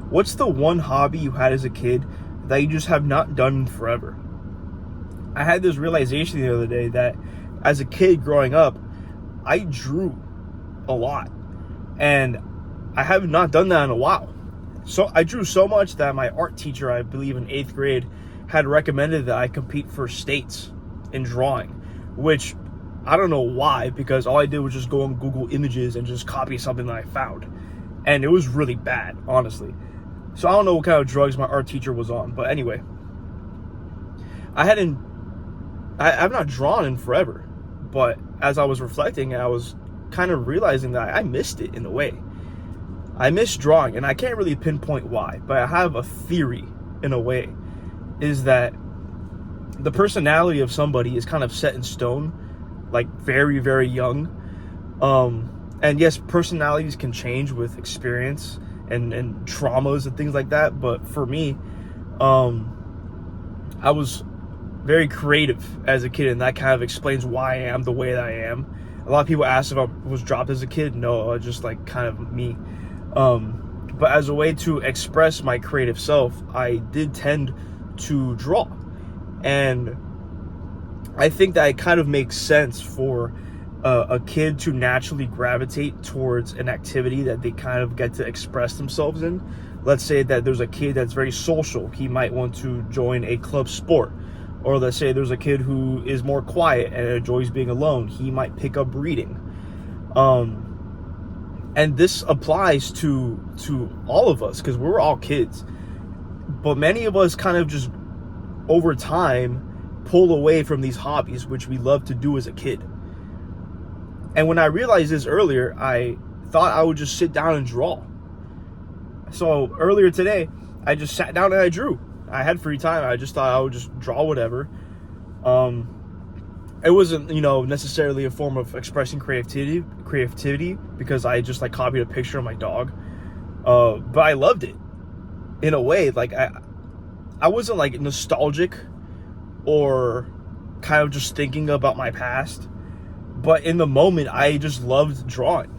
What's the one hobby you had as a kid that you just have not done in forever? I had this realization the other day that as a kid growing up, I drew a lot, and I have not done that in a while. So I drew so much that my art teacher, I believe in 8th grade, had recommended that I compete for states in drawing, which I don't know why, because all I did was just go on Google Images and just copy something that I found. And it was really bad, honestly. So I don't know what kind of drugs my art teacher was on. But anyway, I've not drawn in forever. But as I was reflecting, I was kind of realizing that I missed it in a way. I miss drawing, and I can't really pinpoint why, but I have a theory in a way, is that the personality of somebody is kind of set in stone, like very, very young. And yes, personalities can change with experience and traumas and things like that. But for me, I was very creative as a kid, and that kind of explains why I am the way that I am. A lot of people ask if I was dropped as a kid. No, just like kind of me. But as a way to express my creative self, I did tend to draw. And I think that it kind of makes sense for a kid to naturally gravitate towards an activity that they kind of get to express themselves in. Let's say that there's a kid that's very social. He might want to join a club sport. Or let's say there's a kid who is more quiet and enjoys being alone. He might pick up reading. And this applies to all of us, because we're all kids. But many of us kind of just, over time, pull away from these hobbies, which we love to do as a kid. And when I realized this earlier, I thought I would just sit down and draw. So earlier today, I just sat down and I drew. I had free time. I just thought I would just draw whatever. It wasn't, necessarily a form of expressing creativity, because I just like copied a picture of my dog. But I loved it in a way. Like I wasn't like nostalgic or kind of just thinking about my past, but in the moment I just loved drawing,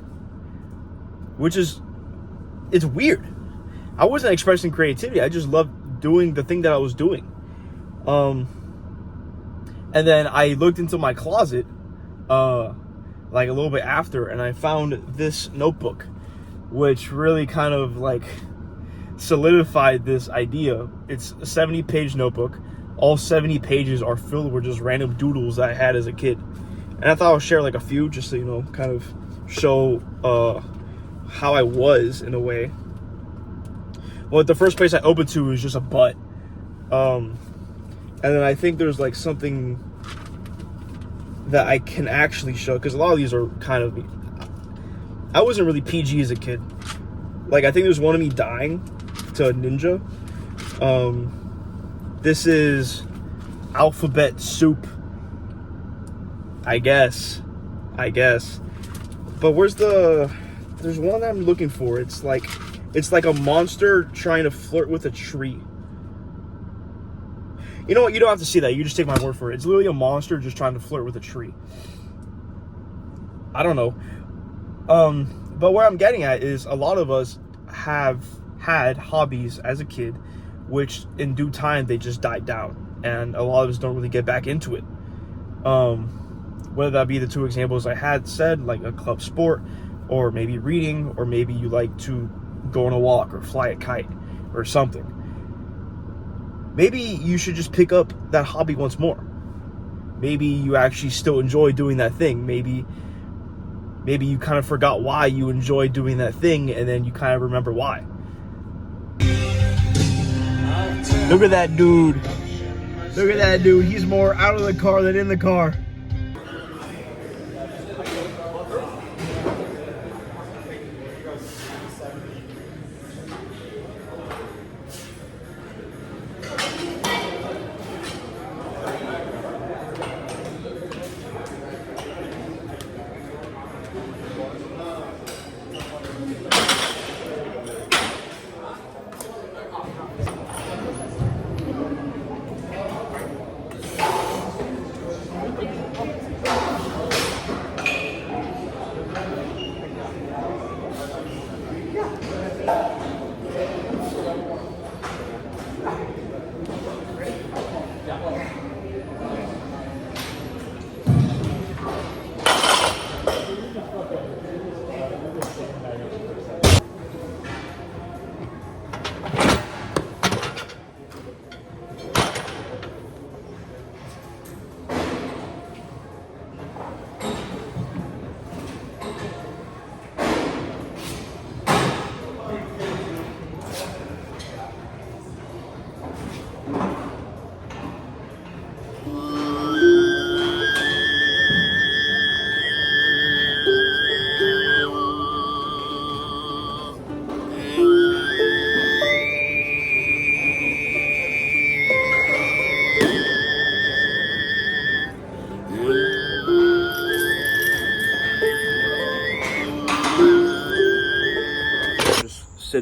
it's weird. I wasn't expressing creativity. I just loved doing the thing that I was doing. And then I looked into my closet, like a little bit after, and I found this notebook, which really kind of like solidified this idea. It's a 70-page notebook. All 70 pages are filled with just random doodles that I had as a kid. And I thought I'll share like a few, just to, kind of show how I was in a way. Well, the first place I opened to was just a butt. And then I think there's like something that I can actually show, because a lot of these are kind of, I wasn't really PG as a kid. Like, I think there's one of me dying to a ninja. This is alphabet soup, I guess. But there's one I'm looking for. It's like a monster trying to flirt with a tree. You know what? You don't have to see that. You just take my word for it. It's literally a monster just trying to flirt with a tree. I don't know. But where I'm getting at is a lot of us have had hobbies as a kid, which in due time they just died down, and a lot of us don't really get back into it. Whether that be the two examples I had said, like a club sport, or maybe reading, or maybe you like to go on a walk or fly a kite or something. Maybe you should just pick up that hobby once more. Maybe you actually still enjoy doing that thing. Maybe you kind of forgot why you enjoy doing that thing, and then you kind of remember why. Look at that dude. Look at that dude. He's more out of the car than in the car.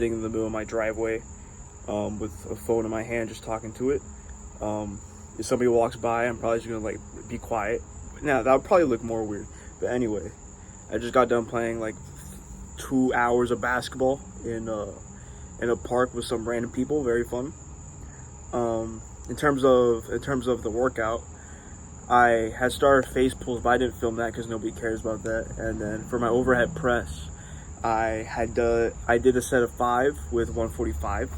sitting in the middle of my driveway with a phone in my hand, just talking to it. If somebody walks by, I'm probably just gonna like be quiet. Now that would probably look more weird, but anyway, I just got done playing like 2 hours of basketball in a park with some random people. Very fun. In terms of the workout, I had started face pulls, but I didn't film that because nobody cares about that. And then for my overhead press, I did a set of 5 with 145,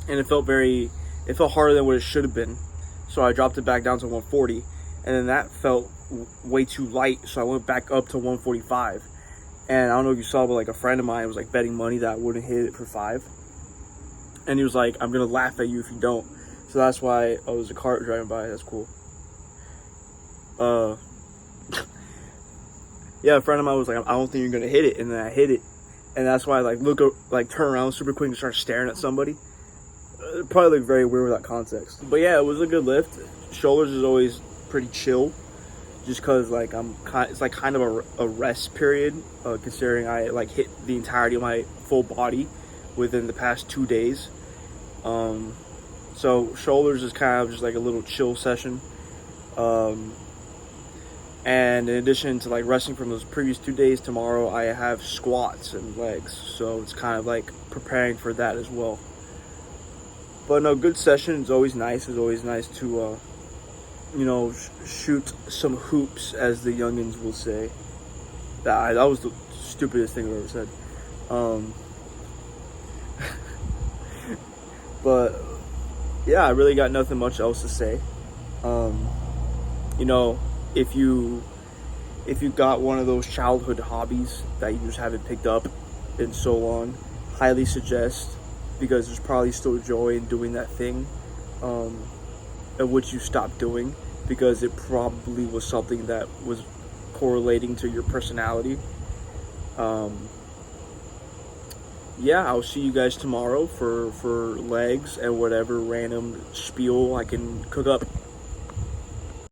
and it felt harder than what it should have been. So I dropped it back down to 140, and then that felt way too light. So I went back up to 145. And I don't know if you saw, but like a friend of mine was like betting money that I wouldn't hit it for 5. And he was like, "I'm gonna laugh at you if you don't." So that's why. Oh, there's a car driving by. That's cool. Yeah, a friend of mine was like, "I don't think you're gonna hit it," and then I hit it, and that's why I turn around super quick and start staring at somebody. It probably looked very weird without context. But yeah, it was a good lift. Shoulders is always pretty chill, just because like it's like kind of a rest period, considering I like hit the entirety of my full body within the past 2 days. So shoulders is kind of just like a little chill session. And in addition to like resting from those previous 2 days, tomorrow I have squats and legs, so it's kind of like preparing for that as well. But no, good session. It's always nice. It's always nice to shoot some hoops, as the youngins will say. That was the stupidest thing I've ever said. But yeah, I really got nothing much else to say. If you got one of those childhood hobbies that you just haven't picked up in so long, highly suggest, because there's probably still joy in doing that thing of which you stopped doing, because it probably was something that was correlating to your personality. Yeah, I'll see you guys tomorrow for legs and whatever random spiel I can cook up.